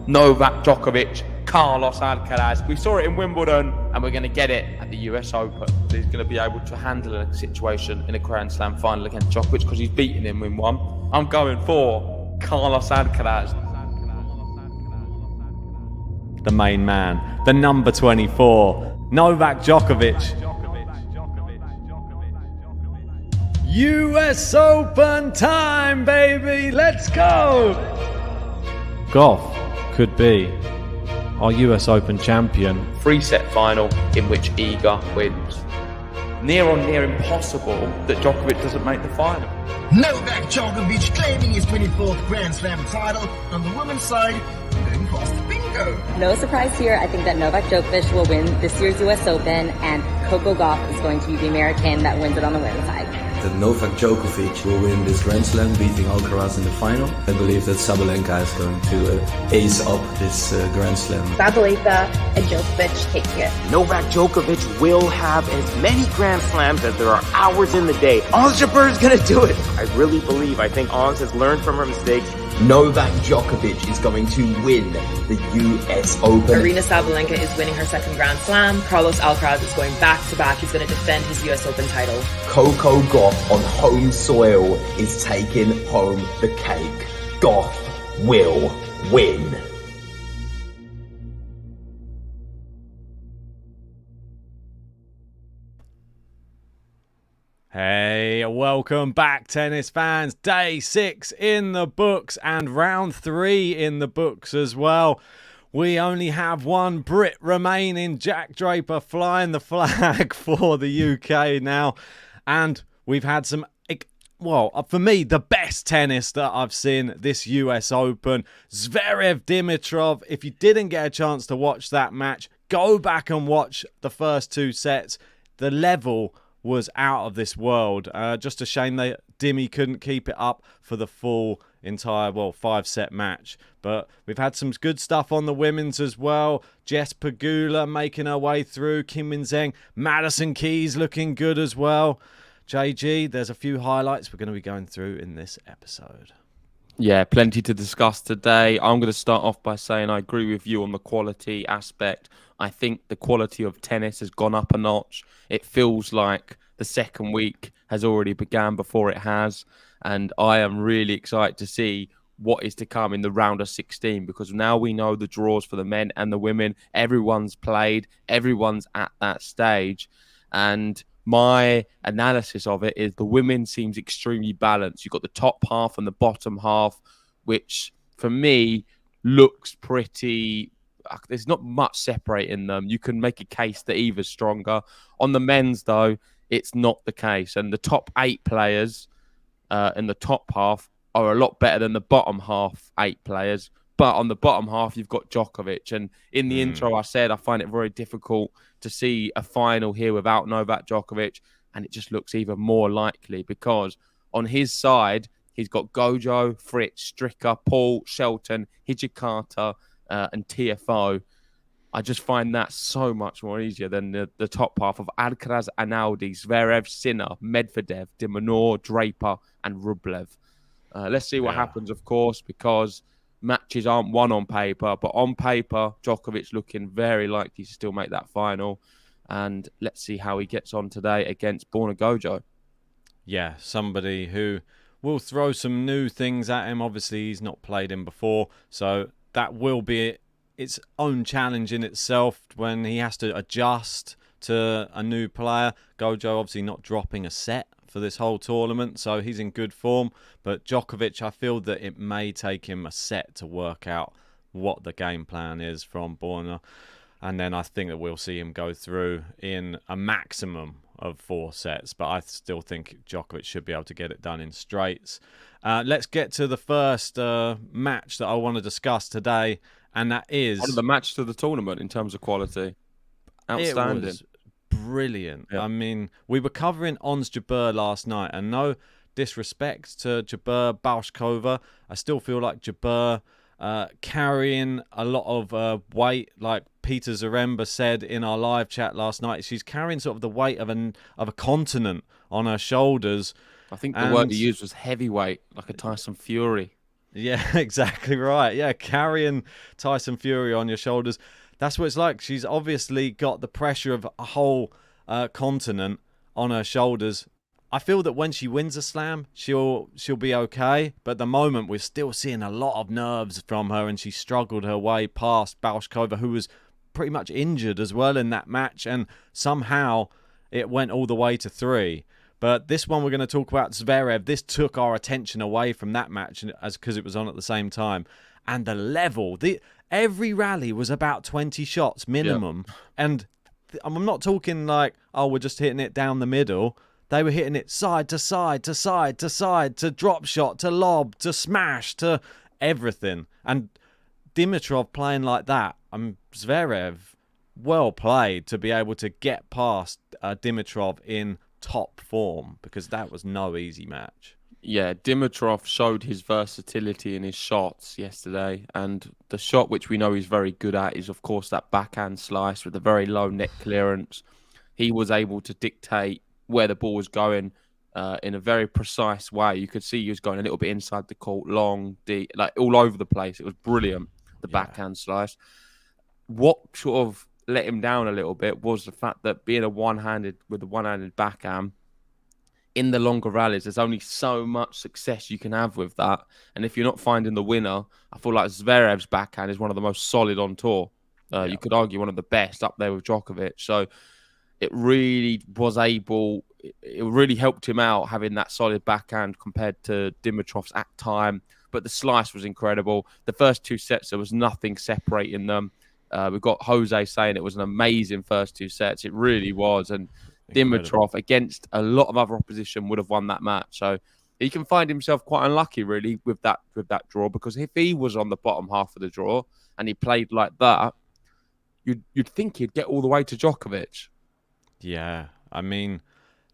Novak Djokovic, Carlos Alcaraz. We saw it in Wimbledon, and we're going to get it at the US Open. He's going to be able to handle a situation in a Grand Slam final against Djokovic because he's beaten him in one. I'm going for Carlos Alcaraz. The main man, the number 24, Novak Djokovic. US Open time, baby! Let's go! Goff could be our US Open champion. 3-set final in which Iga wins. Near on near impossible that Djokovic doesn't make the final. Novak Djokovic claiming his 24th Grand Slam title on the women's side, going past bingo. No surprise here. I think that Novak Djokovic will win this year's US Open, and Coco Gauff is going to be the American that wins it on the women's side. That Novak Djokovic will win this Grand Slam, beating Alcaraz in the final. I believe that Sabalenka is going to ace up this Grand Slam. Sabalenka and Djokovic taking it. Novak Djokovic will have as many Grand Slams as there are hours in the day. Ons Jabeur is going to do it. I really believe. I think Ons has learned from her mistakes. Novak Djokovic is going to win the US Open. Aryna Sabalenka is winning her second Grand Slam. Carlos Alcaraz is going back-to-back. He's going to defend his US Open title. Coco Gauff on home soil is taking home the cake. Gauff will win. Hey, welcome back, tennis fans. Day 6 in the books and round 3 in the books as well. We only have one Brit remaining, Jack Draper, flying the flag for the UK now. And we've had some, well, for me, the best tennis that I've seen this US Open. Zverev, Dimitrov. If you didn't get a chance to watch that match, go back and watch the first 2 sets. The level was out of this world. Just a shame that Dimmy couldn't keep it up for the full entire, 5-set match. But we've had some good stuff on the women's as well. Jess Pegula making her way through. Kim Min-zheng, Madison Keys looking good as well. JG, there's a few highlights we're going to be going through in this episode. Yeah, plenty to discuss today. I'm going to start off by saying I agree with you on the quality aspect. I think the quality of tennis has gone up a notch. It feels like the second week has already begun before it has. And I am really excited to see what is to come in the round of 16, because now we know the draws for the men and the women. Everyone's played. Everyone's at that stage. And my analysis of it is the women seems extremely balanced. You've got the top half and the bottom half, which for me looks pretty... There's not much separating them. You can make a case that either's stronger. On the men's, though, it's not the case. And the top 8 players in the top half are a lot better than the bottom half 8 players. But on the bottom half, you've got Djokovic. And in the intro, I said I find it very difficult to see a final here without Novak Djokovic. And it just looks even more likely because on his side, he's got Gojo, Fritz, Stricker, Paul, Shelton, Hijikata, and TFO. I just find that so much more easier than the top half of Alcaraz, Analdi, Zverev, Sinner, Medvedev, de Minaur, Draper, and Rublev. Let's see what happens, of course, because matches aren't won on paper, but on paper, Djokovic looking very likely to still make that final. And let's see how he gets on today against Borna Gojo. Yeah, somebody who will throw some new things at him. Obviously, he's not played him before, so that will be its own challenge in itself when he has to adjust to a new player. Gojo obviously not dropping a set for this whole tournament, so he's in good form. But Djokovic, I feel that it may take him a set to work out what the game plan is from Borna. And then I think that we'll see him go through in a maximum of 4 sets. But I still think Djokovic should be able to get it done in straights. Let's get to the first match that I want to discuss today. And that is... One of the matches of the tournament in terms of quality. Outstanding. It was brilliant. Yeah. I mean, we were covering Ons Jabeur last night. And no disrespect to Jabeur, Bauskova, I still feel like Jabeur carrying a lot of weight, like Peter Zaremba said in our live chat last night. She's carrying sort of the weight of a continent on her shoulders. I think the word he used was heavyweight, like a Tyson Fury. Yeah, exactly right. Yeah, carrying Tyson Fury on your shoulders. That's what it's like. She's obviously got the pressure of a whole continent on her shoulders. I feel that when she wins a slam, she'll be okay. But at the moment, we're still seeing a lot of nerves from her, and she struggled her way past Balshkova, who was pretty much injured as well in that match, and somehow it went all the way to 3. But this one we're going to talk about, Zverev. This took our attention away from that match because it was on at the same time. And the level, every rally was about 20 shots minimum. Yep. And I'm not talking like, oh, we're just hitting it down the middle. They were hitting it side to side to side to side to drop shot to lob to smash to everything. And Dimitrov playing like that, Zverev, well played to be able to get past Dimitrov in top form, because that was no easy match. Yeah, Dimitrov showed his versatility in his shots yesterday, and the shot which we know he's very good at is, of course, that backhand slice with a very low net clearance. He was able to dictate where the ball was going in a very precise way. You could see he was going a little bit inside the court, long, deep, like all over the place. It was brilliant, the backhand slice. What sort of let him down a little bit was the fact that being with a one-handed backhand in the longer rallies, there's only so much success you can have with that. And if you're not finding the winner, I feel like Zverev's backhand is one of the most solid on tour. You could argue one of the best, up there with Djokovic. So it really it really helped him out having that solid backhand compared to Dimitrov's at time. But the slice was incredible. The first 2 sets, there was nothing separating them. We've got Jose saying it was an amazing first 2 sets. It really was. And Dimitrov, against a lot of other opposition, would have won that match. So he can find himself quite unlucky, really, with that draw, because if he was on the bottom half of the draw and he played like that, you'd think he'd get all the way to Djokovic. Yeah, I mean,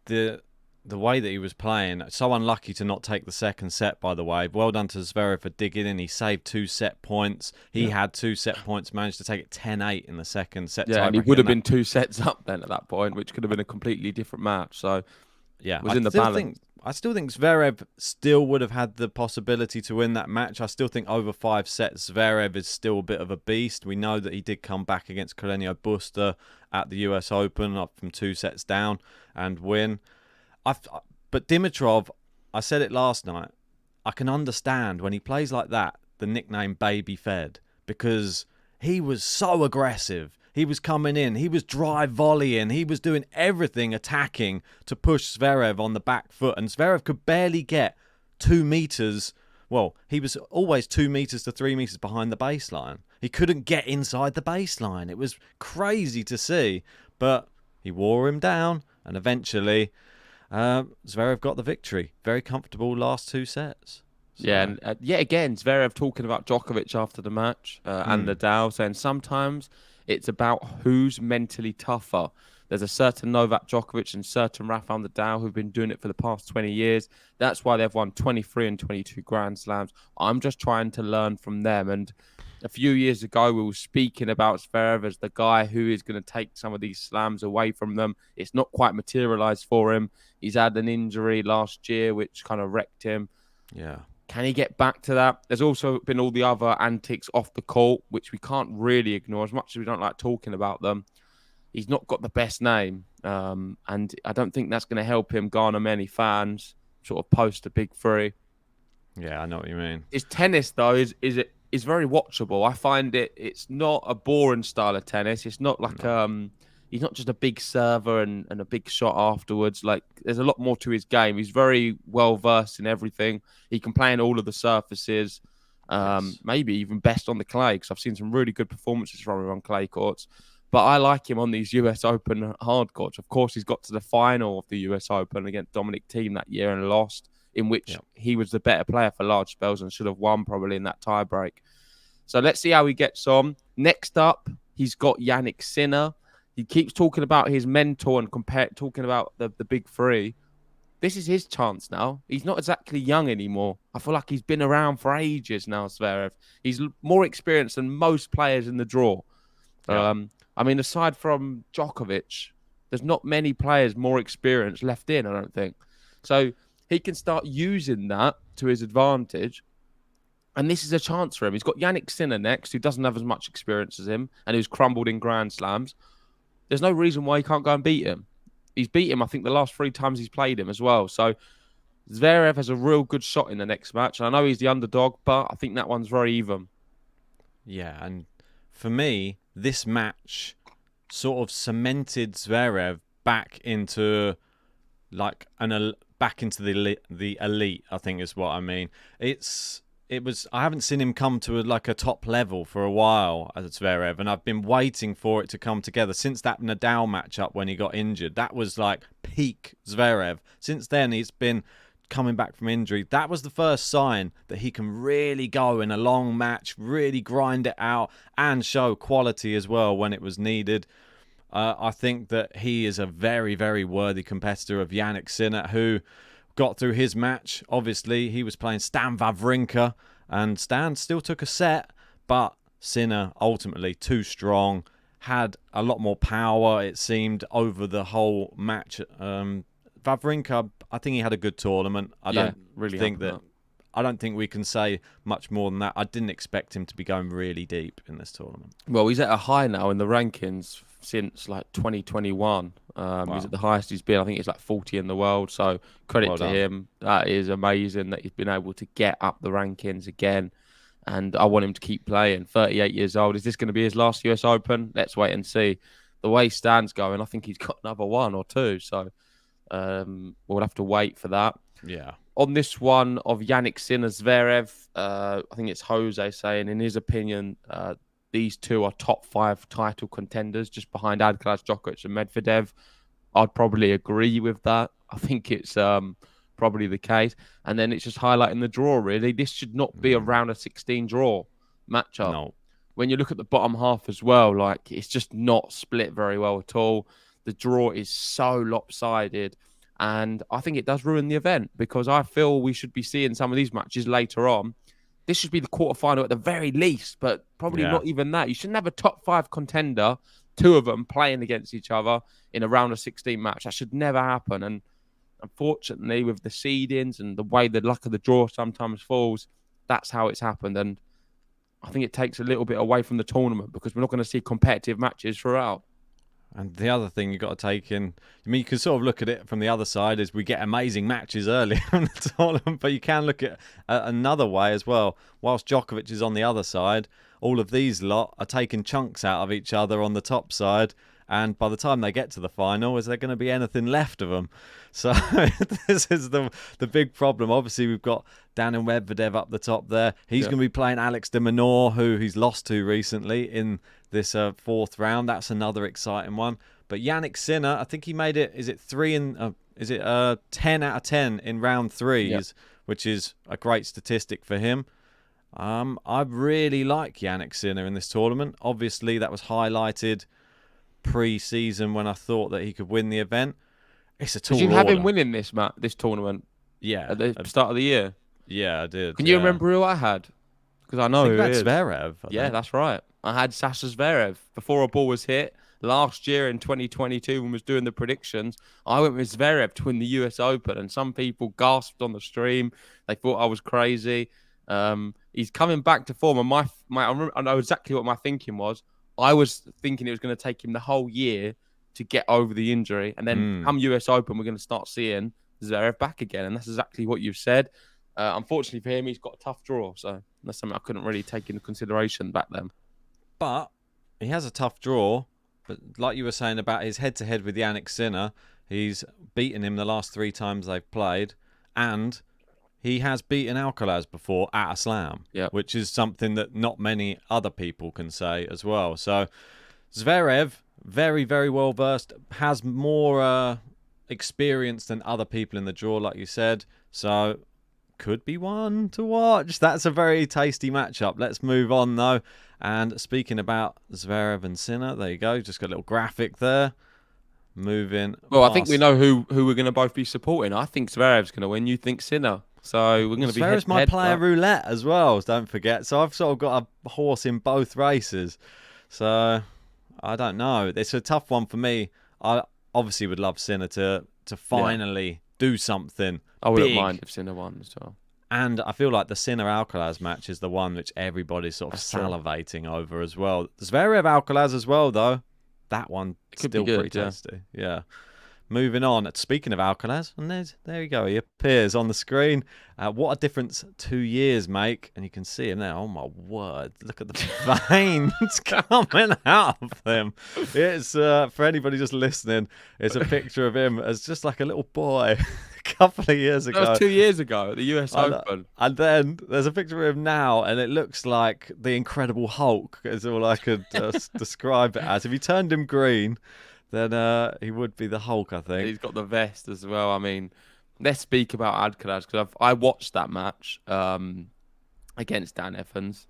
the way that he was playing, so unlucky to not take the second set, by the way. Well done to Zverev for digging in. He saved 2 set points. He had 2 set points, managed to take it 10-8 in the second set. Yeah, and he would have been 2 sets up then at that point, which could have been a completely different match. So, yeah, it was in the balance. I still think Zverev still would have had the possibility to win that match. I still think over 5 sets, Zverev is still a bit of a beast. We know that he did come back against Carreño Busta at the US Open, up from 2 sets down, and win. But Dimitrov, I said it last night, I can understand when he plays like that, the nickname Baby Fed, because he was so aggressive. He was coming in, he was drive volleying, he was doing everything attacking to push Zverev on the back foot, and Zverev could barely get 2 meters. Well, he was always 2 meters to 3 meters behind the baseline. He couldn't get inside the baseline. It was crazy to see, but he wore him down, and eventually Zverev got the victory. Very comfortable last 2 sets. So. Yeah, and yet again, Zverev talking about Djokovic after the match and Nadal, saying sometimes it's about who's mentally tougher. There's a certain Novak Djokovic and certain Rafael Nadal who've been doing it for the past 20 years. That's why they've won 23 and 22 Grand Slams. I'm just trying to learn from them. And a few years ago, we were speaking about Zverev as the guy who is going to take some of these slams away from them. It's not quite materialized for him. He's had an injury last year, which kind of wrecked him. Yeah. Can he get back to that? There's also been all the other antics off the court, which we can't really ignore as much as we don't like talking about them. He's not got the best name, and I don't think that's going to help him garner many fans, sort of post a big 3. Yeah, I know what you mean. His tennis, though, is very watchable. I find it's not a boring style of tennis. It's not like he's not just a big server and a big shot afterwards. Like, there's a lot more to his game. He's very well versed in everything. He can play in all of the surfaces. Maybe even best on the clay, because I've seen some really good performances from him on clay courts. But I like him on these US Open hard courts. Of course, he's got to the final of the US Open against Dominic Thiem that year and lost, in which he was the better player for large spells and should have won probably in that tiebreak. So let's see how he gets on. Next up, he's got Yannick Sinner. He keeps talking about his mentor and talking about the big 3. This is his chance now. He's not exactly young anymore. I feel like he's been around for ages now, Zverev. He's more experienced than most players in the draw. Yeah. I mean, aside from Djokovic, there's not many players more experienced left in, I don't think. So he can start using that to his advantage. And this is a chance for him. He's got Yannick Sinner next, who doesn't have as much experience as him and who's crumbled in Grand Slams. There's no reason why he can't go and beat him. He's beat him, I think, the last 3 times he's played him as well. So Zverev has a real good shot in the next match. And I know he's the underdog, but I think that one's very even. Yeah, and for me, this match sort of cemented Zverev back into back into the elite, I think is what I mean. I haven't seen him come to a top level for a while as Zverev, and I've been waiting for it to come together since that Nadal matchup when he got injured. That was like peak Zverev. Since then, he's been coming back from injury. That was the first sign that he can really go in a long match, really grind it out, and show quality as well when it was needed. I think that he is a very, very worthy competitor of Yannick Sinner, who got through his match. Obviously, he was playing Stan Wawrinka, and Stan still took a set, but Sinner ultimately too strong, had a lot more power, it seemed, over the whole match. Wawrinka, I think he had a good tournament. I don't think we can say much more than that. I didn't expect him to be going really deep in this tournament. Well, he's at a high now in the rankings since 2021. Wow. He's at the highest he's been. I think he's 40 in the world. So credit to him. That is amazing that he's been able to get up the rankings again. And I want him to keep playing. 38 years old. Is this going to be his last US Open? Let's wait and see. The way Stan's going, I think he's got another 1 or 2. So we'll have to wait for that. Yeah. On this one of Yannick Sinner, Zverev, I think it's Jose saying, in his opinion, these two are top 5 title contenders, just behind Alcaraz, Djokovic, and Medvedev. I'd probably agree with that. I think it's probably the case. And then it's just highlighting the draw, really. This should not be a round of 16 draw matchup. No. When you look at the bottom half as well, it's just not split very well at all. The draw is so lopsided. And I think it does ruin the event because I feel we should be seeing some of these matches later on. This should be the quarterfinal at the very least, but probably not even that. You shouldn't have a top 5 contender, 2 of them playing against each other in a round of 16 match. That should never happen. And unfortunately, with the seedings and the way the luck of the draw sometimes falls, that's how it's happened. And I think it takes a little bit away from the tournament because we're not going to see competitive matches throughout. And the other thing you've got to take in, you can sort of look at it from the other side, is we get amazing matches early in the tournament, but you can look at another way as well. Whilst Djokovic is on the other side, all of these lot are taking chunks out of each other on the top side, and by the time they get to the final, is there going to be anything left of them? So this is the big problem. Obviously, we've got Daniil Medvedev up the top there. He's going to be playing Alex de Minaur, who he's lost to recently in this 4th round. That's another exciting one. But Yannick Sinner, I think he made it. Is it 10 out of 10 in round 3s, which is a great statistic for him. I really like Yannick Sinner in this tournament. Obviously, that was highlighted pre-season when I thought that he could win the event. It's a tall order. Did you have him winning this tournament? Yeah, at the start of the year. Yeah, I did. Can you remember who I had? Because I know who it is. Zverev. I think. That's right. I had Sasha Zverev before a ball was hit last year in 2022 when we was doing the predictions. I went with Zverev to win the US Open, and some people gasped on the stream. They thought I was crazy. He's coming back to form, and I know exactly what my thinking was. I was thinking it was going to take him the whole year to get over the injury, and then come US Open, we're going to start seeing Zverev back again, and that's exactly what you've said. Unfortunately for him, he's got a tough draw, so that's something I couldn't really take into consideration back then. But he has a tough draw. But like you were saying about his head-to-head with Yannick Sinner, he's beaten him the last 3 times they've played, and he has beaten Alcaraz before at a slam, which is something that not many other people can say as well. So Zverev, very, very well versed, has more experience than other people in the draw, like you said. So could be one to watch. That's a very tasty matchup. Let's move on, though. And speaking about Zverev and Sinner, there you go. Just got a little graphic there. Moving. Well, I think we know who we're going to both be supporting. I think Zverev's going to win. You think Sinner. So we're going to be Zverev's my player roulette as well, don't forget. So I've sort of got a horse in both races. So I don't know. It's a tough one for me. I obviously would love Sinner to finally do something. I wouldn't big. mind if Sinner won as well. And I feel like the Sinner-Alcaraz match is the one which everybody's sort of That's true. salivating over as well. Zverev-Alcaraz as well, though. That one could be still good, pretty yeah. tasty. Yeah. Moving on. Speaking of Alcaraz, and there you go. He appears on the screen. What a difference 2 years make. And you can see him there. Oh, my word. Look at the veins coming out of him. It's, for anybody just listening, it's a picture of him as just like a little boy a couple of years ago. That was 2 years ago at the US Open. And then there's a picture of him now, and it looks like the Incredible Hulk is all I could describe it as. If you turned him green, then he would be the Hulk, I think. He's got the vest as well. I mean, let's speak about Alcaraz, because I watched that match against Dan Evans.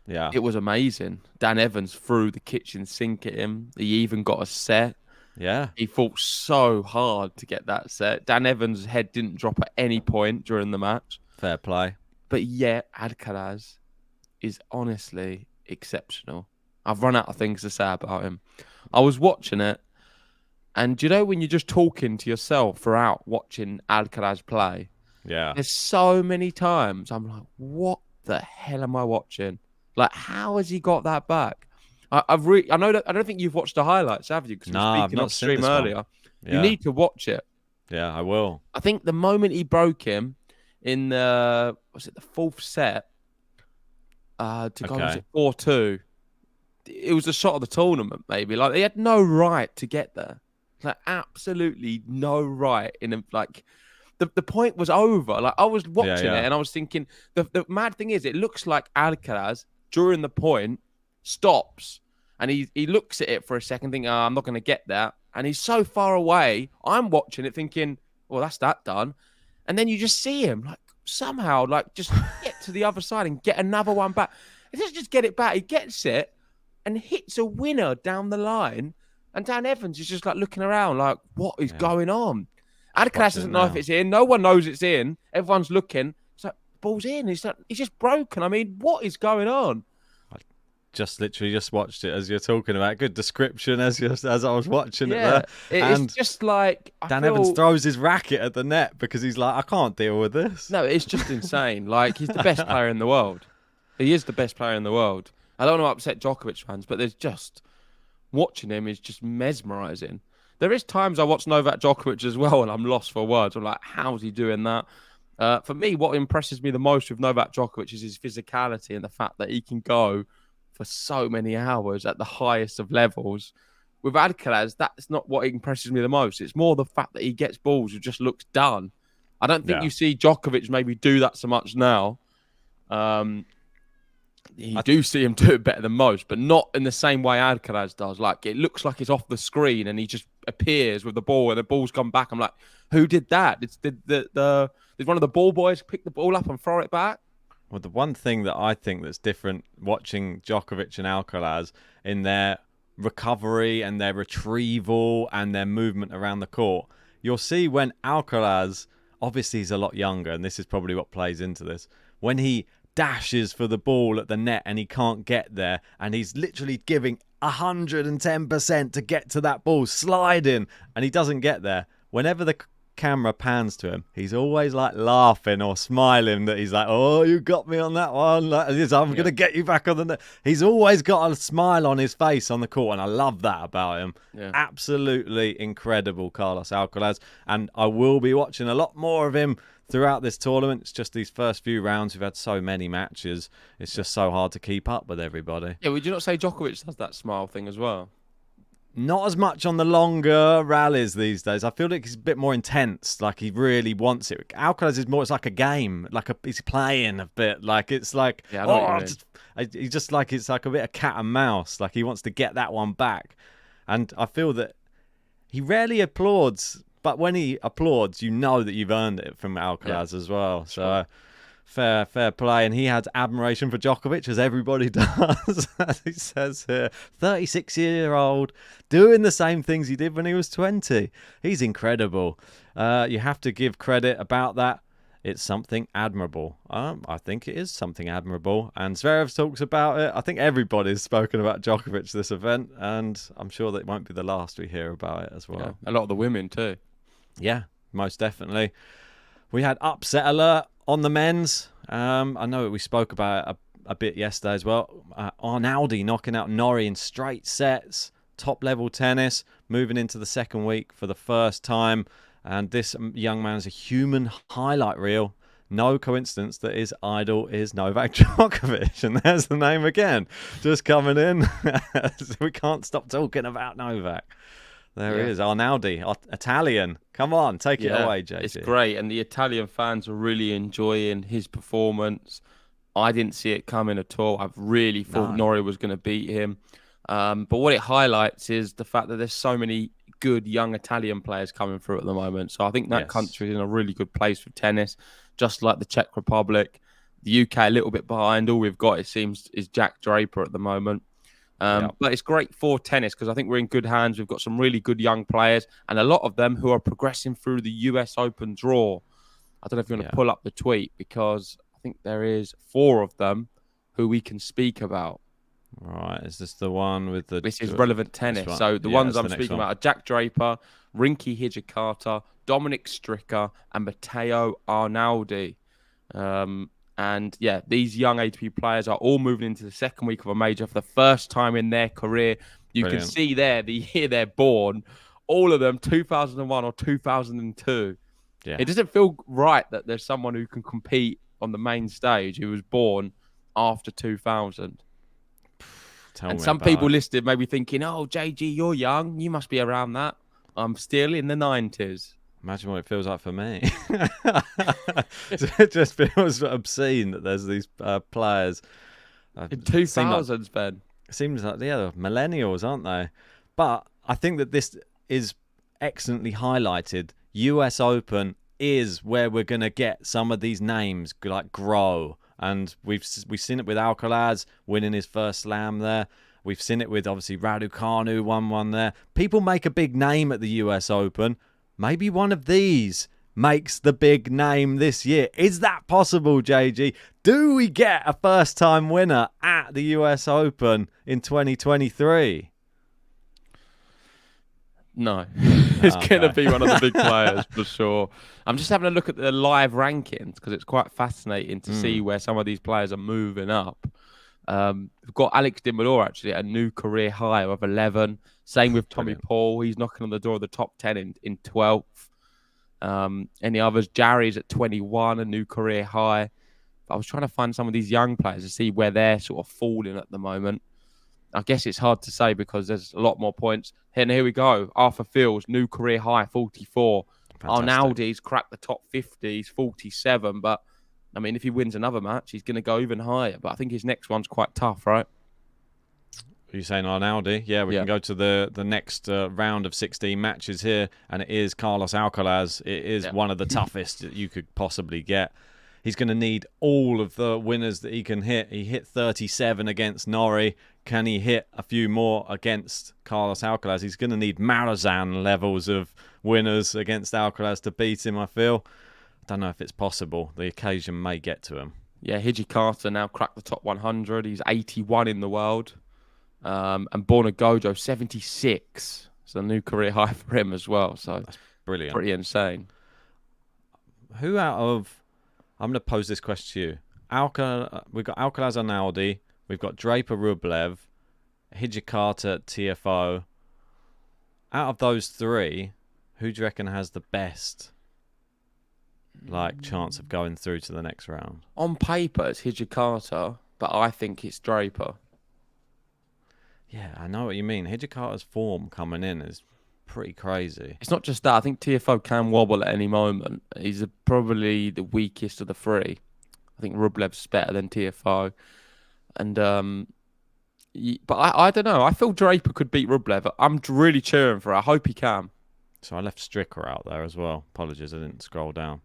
Yeah. It was amazing. Dan Evans threw the kitchen sink at him. He even got a set. Yeah. He fought so hard to get that set. Dan Evans' head didn't drop at any point during the match. Fair play. But yet, Alcaraz is honestly exceptional. I've run out of things to say about him. I was watching it, and you know when you're just talking to yourself throughout watching Alcaraz play? Yeah. There's so many times I'm like, what the hell am I watching? Like, how has he got that back? I know that I don't think you've watched the highlights, have you? Because Nah, I've speaking not on seen stream this one. earlier. Yeah. You need to watch it. Yeah, I will. I think the moment he broke him in the fourth set to go, was it 4-2? It was the shot of the tournament, maybe. Like, they had no right to get there. Like, absolutely no right. The point was over. Like, I was watching it and I was thinking, the mad thing is, it looks like Alcaraz during the point stops and he looks at it for a second, thinking, oh, I'm not going to get that. And he's so far away. I'm watching it thinking, well, that's that done. And then you just see him like somehow like just get to the other side and get another one back. He doesn't just get it back. He gets it and hits a winner down the line. And Dan Evans is just like looking around like, what is going on? Alcaraz doesn't know if it's in. No one knows it's in. Everyone's looking. It's like, ball's in. He's just broken. I mean, what is going on? Just literally just watched it as you're talking about. Good description as I was watching it Yeah, there. it's just like Dan Evans throws his racket at the net because he's like, I can't deal with this. No, it's just insane. Like, he's the best player in the world. He is the best player in the world. I don't want to upset Djokovic fans, but there's just watching him is just mesmerizing. There is times I watch Novak Djokovic as well, and I'm lost for words. I'm like, how's he doing that? For me, what impresses me the most with Novak Djokovic is his physicality and the fact that he can go for so many hours at the highest of levels. With Alcaraz, that's not what impresses me the most. It's more the fact that he gets balls who just looks done. I don't think you see Djokovic maybe do that so much now. You do see him do it better than most, but not in the same way Alcaraz does. Like, it looks like it's off the screen and he just appears with the ball and the ball's come back. I'm like, who did that? Did one of the ball boys pick the ball up and throw it back? Well, the one thing that I think that's different watching Djokovic and Alcaraz in their recovery and their retrieval and their movement around the court, you'll see when Alcaraz, obviously he's a lot younger, and this is probably what plays into this, when he dashes for the ball at the net and he can't get there, and he's literally giving 110% to get to that ball, sliding, and he doesn't get there. Whenever the camera pans to him, he's always like laughing or smiling that he's like, oh, you got me on that one, like, I'm gonna get you back on the net. He's always got a smile on his face on the court, and I love that about him. Absolutely incredible, Carlos Alcaraz, and I will be watching a lot more of him throughout this tournament. It's just these first few rounds, we've had so many matches, it's just so hard to keep up with everybody. Yeah, would you not say Djokovic does that smile thing as well? Not as much on the longer rallies these days. I feel like he's a bit more intense. Like, he really wants it. Alcaraz is more, it's like a game. He's playing a bit. Like, it's like, I know what you mean. He's just like, it's like a bit of cat and mouse. Like, he wants to get that one back. And I feel that he rarely applauds, but when he applauds, you know that you've earned it from Alcaraz as well. So fair play. And he had admiration for Djokovic, as everybody does, as he says here. 36-year-old doing the same things he did when he was 20. He's incredible. You have to give credit about that. It's something admirable. I think it is something admirable. And Zverev talks about it. I think everybody's spoken about Djokovic this event, and I'm sure that it won't be the last we hear about it as well. Yeah, a lot of the women too. Yeah, most definitely. We had upset alert on the men's. I know we spoke about it a bit yesterday as well. Arnaldi knocking out Norrie in straight sets. Top level tennis. Moving into the second week for the first time. And this young man is a human highlight reel. No coincidence that his idol is Novak Djokovic. And there's the name again. Just coming in. We can't stop talking about Novak. There he is, Arnaldi, Italian. Come on, take it away, JG. It's great, and the Italian fans are really enjoying his performance. I didn't see it coming at all. I really thought Norrie was going to beat him. But what it highlights is the fact that there's so many good young Italian players coming through at the moment. So I think that country is in a really good place with tennis, just like the Czech Republic. The UK a little bit behind. All we've got, it seems, is Jack Draper at the moment. But it's great for tennis because I think we're in good hands. We've got some really good young players and a lot of them who are progressing through the US Open draw. I don't know if you want to pull up the tweet because I think there is 4 of them who we can speak about. Right, is this the one with the... This is relevant tennis. So the ones I'm speaking about are Jack Draper, Rinky Hijikata, Dominic Stricker and Matteo Arnaldi. And yeah, these young ATP players are all moving into the second week of a major for the first time in their career. You can see there the year they're born, all of them 2001 or 2002. Yeah. It doesn't feel right that there's someone who can compete on the main stage who was born after 2000. And some people listed maybe thinking, oh, JG, you're young. You must be around that. I'm still in the 90s. Imagine what it feels like for me. It just feels obscene that there's these players. In 2000s, Ben. It seems like they're millennials, aren't they? But I think that this is excellently highlighted. US Open is where we're going to get some of these names like grow. And we've seen it with Alcaraz winning his first slam there. We've seen it with, obviously, Raducanu won one there. People make a big name at the US Open. Maybe one of these makes the big name this year. Is that possible, JG? Do we get a first-time winner at the US Open in 2023? No. It's going to be one of the big players for sure. I'm just having a look at the live rankings because it's quite fascinating to see where some of these players are moving up. We've got Alex de Minaur actually at a new career high of 11. Same with Tommy Paul. He's knocking on the door of the top 10 in 12th. Any others? Jarry's at 21, a new career high. I was trying to find some of these young players to see where they're sort of falling at the moment. I guess it's hard to say because there's a lot more points. And here we go. Arthur Fields, new career high, 44. Arnaldi's cracked the top 50. He's 47. But, I mean, if he wins another match, he's going to go even higher. But I think his next one's quite tough, right? Are you saying Arnaldi? Yeah, we can go to the next round of 16 matches here. And it is Carlos Alcaraz. It is one of the toughest that you could possibly get. He's going to need all of the winners that he can hit. He hit 37 against Norrie. Can he hit a few more against Carlos Alcaraz? He's going to need Marazan levels of winners against Alcaraz to beat him, I feel. I don't know if it's possible. The occasion may get to him. Yeah, Hijikata now cracked the top 100. He's 81 in the world. And Borna Gojo, 76. It's a new career high for him as well. So that's brilliant. Pretty insane. Who out of... I'm going to pose this question to you. We've got Alcaraz Arnaldi. We've got Draper Rublev. Hijikata TFO. Out of those 3, who do you reckon has the best chance of going through to the next round? On paper, it's Hijikata, but I think it's Draper. Yeah, I know what you mean. Hijikata's form coming in is pretty crazy. It's not just that. I think TFO can wobble at any moment. He's probably the weakest of the 3. I think Rublev's better than TFO. And but I don't know. I feel Draper could beat Rublev. I'm really cheering for it. I hope he can. So I left Stricker out there as well. Apologies, I didn't scroll down.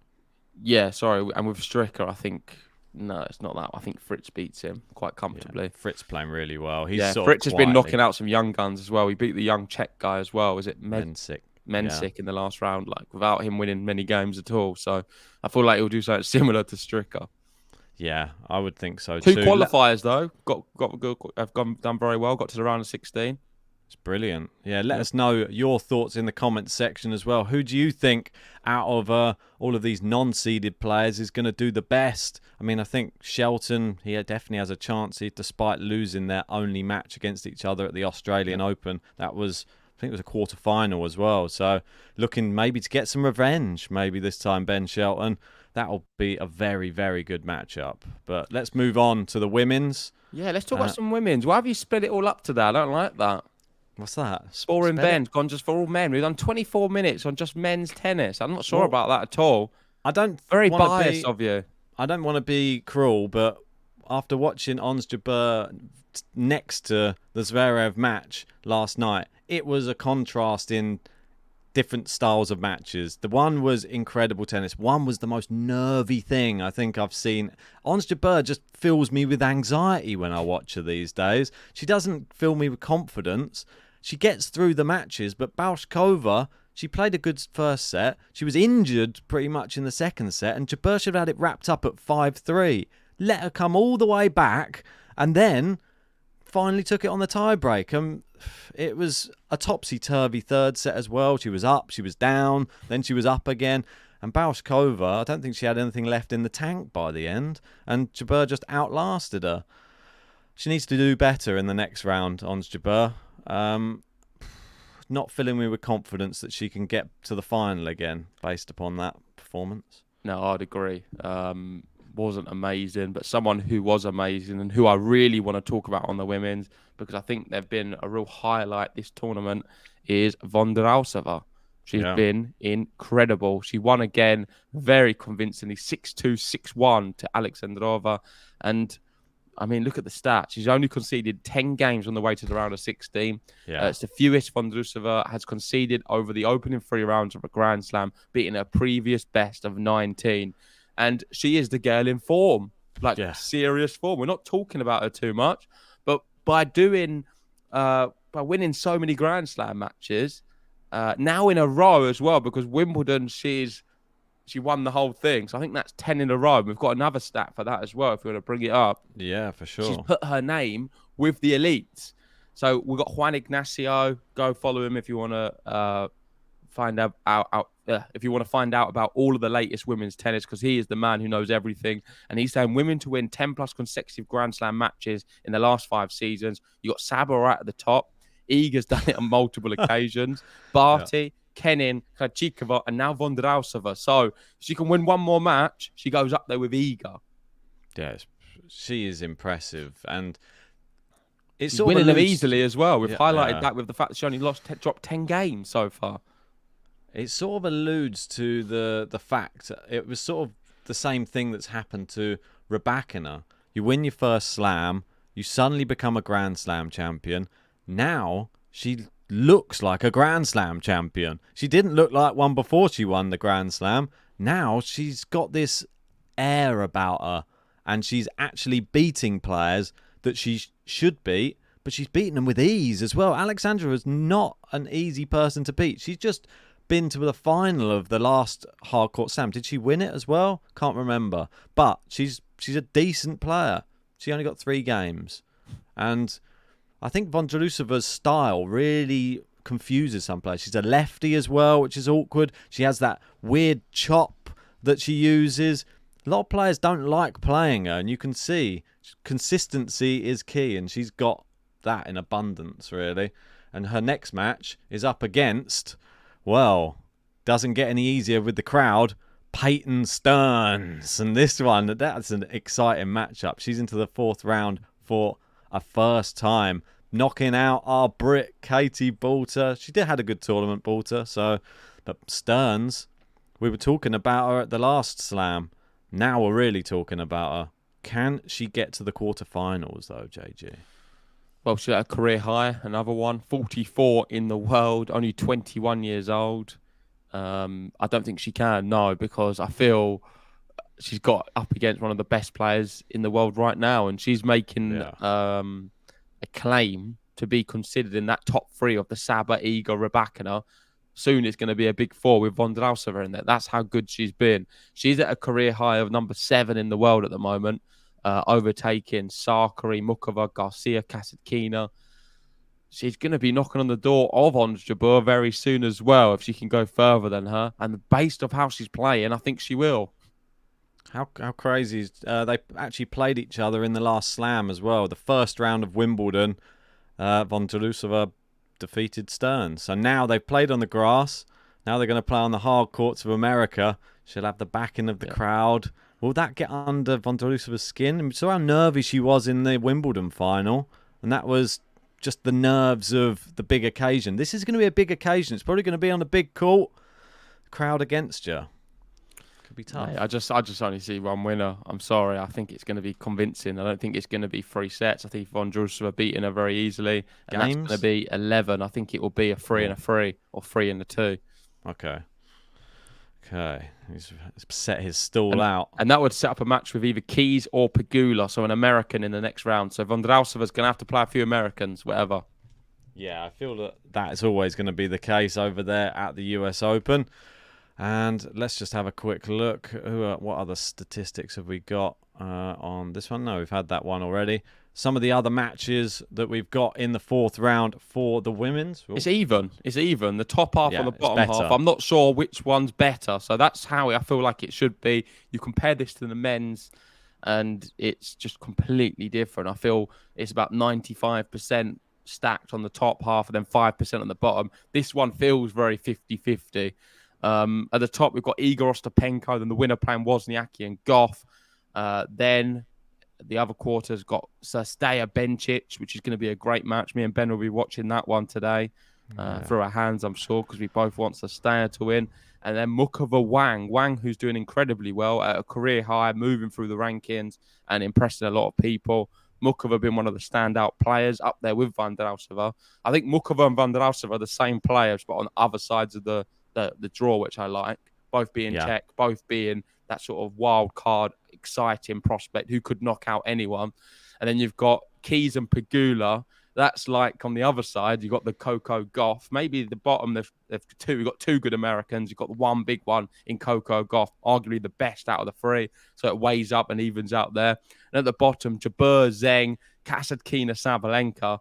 Yeah, sorry. And with Stricker, I think... No, it's not that. I think Fritz beats him quite comfortably. Yeah, Fritz playing really well. Fritz has been knocking out some young guns as well. He beat the young Czech guy as well. Was it Mensik in the last round, without him winning many games at all. So I feel like he'll do something similar to Stricker. Yeah, I would think so too. 2 qualifiers though, have done very well. Got to the round of 16. It's brilliant. Yeah, let us know your thoughts in the comments section as well. Who do you think out of all of these non-seeded players is going to do the best? I mean, I think Shelton, he definitely has a chance here, despite losing their only match against each other at the Australian Open. That was, I think it was a quarter-final as well. So looking maybe to get some revenge maybe this time, Ben Shelton. That'll be a very, very good matchup. But let's move on to the women's. Yeah, let's talk about some women's. Why have you split it all up today? I don't like that. What's that? Boring Ben's gone just for all men. We've done 24 minutes on just men's tennis. I'm not sure about that at all. I don't. Very biased of you. I don't want to be cruel, but after watching Ons Jabeur next to the Zverev match last night, it was a contrast in different styles of matches. The one was incredible tennis. One was the most nervy thing I think I've seen. Ons Jabeur just fills me with anxiety when I watch her these days. She doesn't fill me with confidence. She gets through the matches, but Bauskova, she played a good first set. She was injured pretty much in the second set, and Jabeur should have had it wrapped up at 5-3. Let her come all the way back, and then finally took it on the tiebreak. It was a topsy-turvy third set as well. She was up, she was down, then she was up again. And Bauskova, I don't think she had anything left in the tank by the end, and Jabeur just outlasted her. She needs to do better in the next round, Ons Jabeur. Not filling me with confidence that she can get to the final again based upon that performance. No, I'd agree. Wasn't amazing, but someone who was amazing and who I really want to talk about on the women's, because I think they've been a real highlight this tournament, is Vondrausova. She's been incredible. She won again very convincingly, 6-2, 6-1 to Alexandrova. And I mean, look at the stats. She's only conceded 10 games on the way to the round of 16. It's the fewest Vondrousova has conceded over the opening 3 rounds of a Grand Slam, beating her previous best of 19. And she is the girl in form, serious form. We're not talking about her too much, but by winning so many Grand Slam matches, now in a row as well, because Wimbledon, she won the whole thing. So I think that's 10 in a row. We've got another stat for that as well, if you want to bring it up. Yeah, for sure. She's put her name with the elites. So we've got Juan Ignacio. Go follow him if you want to find out about all of the latest women's tennis, because he is the man who knows everything. And he's saying women to win 10 plus consecutive Grand Slam matches in the last 5 seasons. You got Saber right at the top. Iga's done it on multiple occasions. Barty, Kenin, Krejcikova, and now Vondrausova. So if she can win one more match, she goes up there with Iga. Yes, she is impressive, and it's she's winning them easily as well. We've highlighted that with the fact that she only dropped 10 games so far. It sort of alludes to the fact it was sort of the same thing that's happened to Rybakina. You win your first slam, you suddenly become a Grand Slam champion. Now she looks like a Grand Slam champion. She didn't look like one before she won the Grand Slam. Now she's got this air about her, and she's actually beating players that she should beat, but she's beating them with ease as well. Alexandra is not an easy person to beat. She's just been to the final of the last hardcourt slam. Did she win it as well? Can't remember. But she's a decent player. She only got 3 games. And I think Vondrousova's style really confuses some players. She's a lefty as well, which is awkward. She has that weird chop that she uses. A lot of players don't like playing her, and you can see consistency is key, and she's got that in abundance, really. And her next match is up against, well, doesn't get any easier with the crowd, Peyton Stearns. And this one, that's an exciting matchup. She's into the 4th round for a first time, knocking out our Brit Katie Boulter. She did had a good tournament, Boulter. But Stearns, we were talking about her at the last slam. Now we're really talking about her. Can she get to the quarterfinals though, JG? Well, she's at a career high, another one, 44 in the world, only 21 years old. I don't think she can, no, because I feel she's got up against one of the best players in the world right now, and she's making a claim to be considered in that top 3 of the Saber, Iga, Rybakina. Soon it's going to be a big 4 with Vondrausova in there. That's how good she's been. She's at a career high of number 7 in the world at the moment, overtaking Sakari, Mukova, Garcia, Kasatkina. she's going to be knocking on the door of Ons Jabeur very soon as well if she can go further than her. And based off how she's playing, I think she will. How crazy is they actually played each other in the last slam as well. The first round of Wimbledon, Vondrousova defeated Stearns. So now they've played on the grass. Now they're going to play on the hard courts of America. She'll have the backing of the crowd. Will that get under Vondrousova's skin? We saw how nervy she was in the Wimbledon final, and that was just the nerves of the big occasion. This is going to be a big occasion. It's probably going to be on a big court. Crowd against you. Could be tough. Mate, I just only see one winner. I'm sorry. I think it's going to be convincing. I don't think it's going to be 3 sets. I think Vondrousova beating her very easily. And Games? that's going to be 11. I think it will be a 3 and a 3 or 3 and a 2. Okay. He's set his stall out. And that would set up a match with either Keys or Pegula, so an American in the next round. So Vondrousova's going to have to play a few Americans, whatever. Yeah, I feel that is always going to be the case over there at the US Open. And let's just have a quick look. What other statistics have we got on this one? No, we've had that one already. Some of the other matches that we've got in the 4th round for the women's. It's even. The top half or the bottom better. half. I'm not sure which one's better. So that's how I feel like it should be. You compare this to the men's, and it's just completely different. I feel it's about 95% stacked on the top half and then 5% on the bottom. This one feels very 50-50. At the top, we've got Igor Ostapenko, then the winner playing Wozniacki and Goff. Then the other quarter's got Steya Bencic, which is going to be a great match. Me and Ben will be watching that one today through our hands, I'm sure, because we both want Steya to win. And then Mukova Wang, who's doing incredibly well at a career high, moving through the rankings and impressing a lot of people. Mukova been one of the standout players up there with Vondrousova. I think Mukova and Vondrousova are the same players, but on other sides of the draw, which I like. Both being Czech, both being that sort of wild card, exciting prospect who could knock out anyone. And then you've got Keys and Pegula. That's like on the other side, you've got the Coco Gauff. Maybe the bottom, they've two. We've got 2 good Americans. You've got the one big one in Coco Gauff, arguably the best out of the 3. So it weighs up and evens out there. And at the bottom, Jabeur, Zheng, Kasatkina, Sabalenka.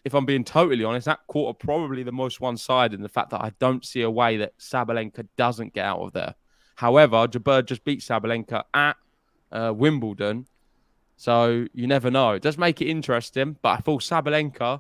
If I'm being totally honest, that quarter probably the most one-sided in the fact that I don't see a way that Sabalenka doesn't get out of there. However, Jabeur just beat Sabalenka at Wimbledon. So you never know. It does make it interesting, but I feel Sabalenka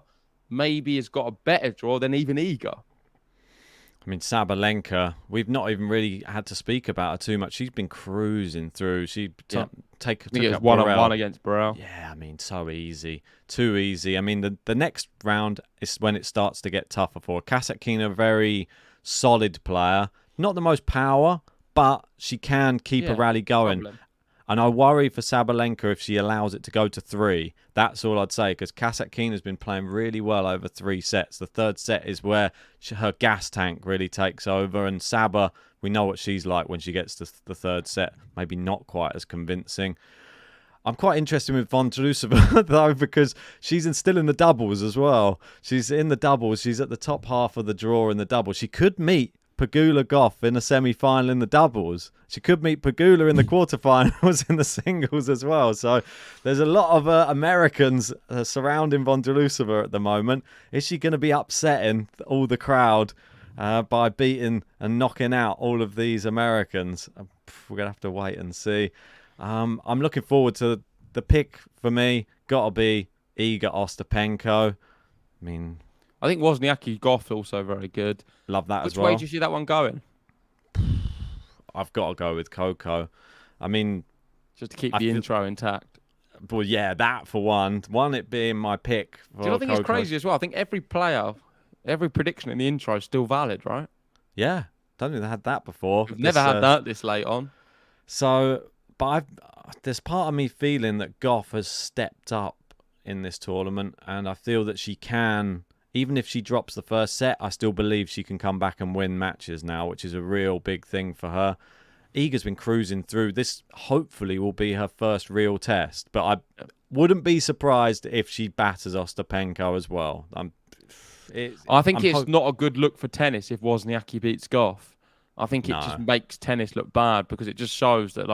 maybe has got a better draw than even Iga. I mean, Sabalenka, we've not even really had to speak about her too much. She's been cruising through. She took it 1-on-1 against Burrell. Yeah, I mean, so easy. Too easy. I mean, the next round is when it starts to get tougher for her. Kasatkina, a very solid player. Not the most power, but she can keep a rally going. Problem. And I worry for Sabalenka if she allows it to go to 3. That's all I'd say, because Kasatkina has been playing really well over 3 sets. The 3rd set is where her gas tank really takes over. And Saba, we know what she's like when she gets to the 3rd set. Maybe not quite as convincing. I'm quite interested with Vondrousova, though, because she's still in the doubles as well. She's in the doubles. She's at the top half of the draw in the doubles. She could meet Pegula Gauff in a semi-final in the doubles. She could meet Pegula in the quarterfinals in the singles as well. So there's a lot of Americans surrounding Vondrousova at the moment. Is she going to be upsetting all the crowd by beating and knocking out all of these Americans? We're going to have to wait and see. I'm looking forward to the pick for me. Got to be Iga Ostapenko. I mean, I think Wozniacki Goff also very good. Love that Which as well. way do you see that one going? I've got to go with Coco. I mean, just to keep the intro intact. Well, yeah, that for one. One, it being my pick. Do you not think it's crazy as well? I think every player, every prediction in the intro is still valid, right? Yeah. Don't think they had that before. We've never had that this late on. So, but there's part of me feeling that Goff has stepped up in this tournament, and I feel that she can. Even if she drops the 1st set, I still believe she can come back and win matches now, which is a real big thing for her. Iga's been cruising through. This hopefully will be her first real test, but I wouldn't be surprised if she batters Ostapenko as well. I think it's not a good look for tennis if Wozniacki beats Goff. I think it just makes tennis look bad because it just shows that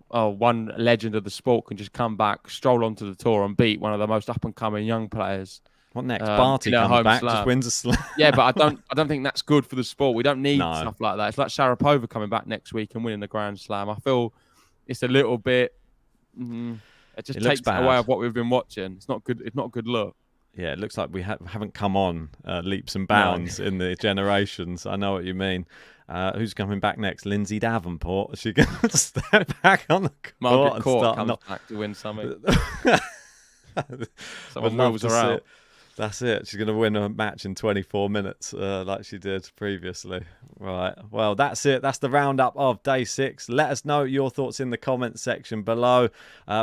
one legend of the sport can just come back, stroll onto the tour and beat one of the most up-and-coming young players. What next? Barty comes back, just wins a slam. Yeah, but I don't think that's good for the sport. We don't need No. stuff like that. It's like Sharapova coming back next week and winning the Grand Slam. I feel it's a little bit. It just takes away of what we've been watching. It's not good. It's not a good look. Yeah, it looks like we haven't come on leaps and bounds in the generations. I know what you mean. Who's coming back next? Lindsay Davenport. Is she going to step back on the court? Margaret Court comes back to win something. Someone moves her out. That's it. She's going to win a match in 24 minutes like she did previously. Right. Well, that's it. That's the roundup of day 6. Let us know your thoughts in the comments section below.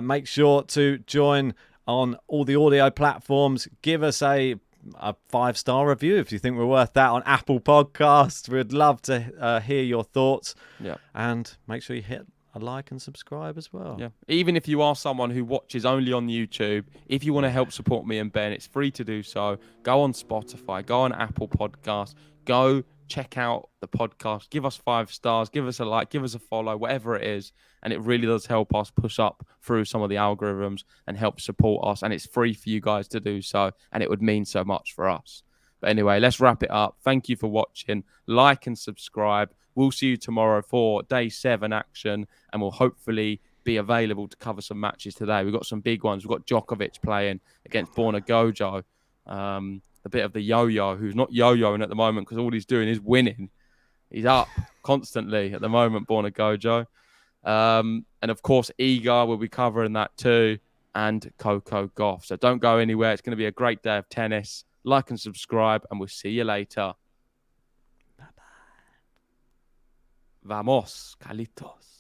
Make sure to join on all the audio platforms. Give us a 5-star review if you think we're worth that on Apple Podcasts. We'd love to hear your thoughts. Yeah. And make sure you hit a like and subscribe as well. Yeah. Even if you are someone who watches only on YouTube, if you want to help support me and Ben, it's free to do so. Go on Spotify, go on Apple Podcasts, go check out the podcast, give us 5 stars, give us a like, give us a follow, whatever it is. And it really does help us push up through some of the algorithms and help support us. And it's free for you guys to do so. And it would mean so much for us. But anyway, let's wrap it up. Thank you for watching. Like and subscribe. We'll see you tomorrow for day 7 action. And we'll hopefully be available to cover some matches today. We've got some big ones. We've got Djokovic playing against Borna Gojo. A bit of the yo-yo, who's not yo-yoing at the moment because all he's doing is winning. He's up constantly at the moment, Borna Gojo. And of course, Iga will be covering that too, and Coco Gauff. So don't go anywhere. It's going to be a great day of tennis. Like and subscribe, and we'll see you later. Bye-bye. Vamos, Calitos.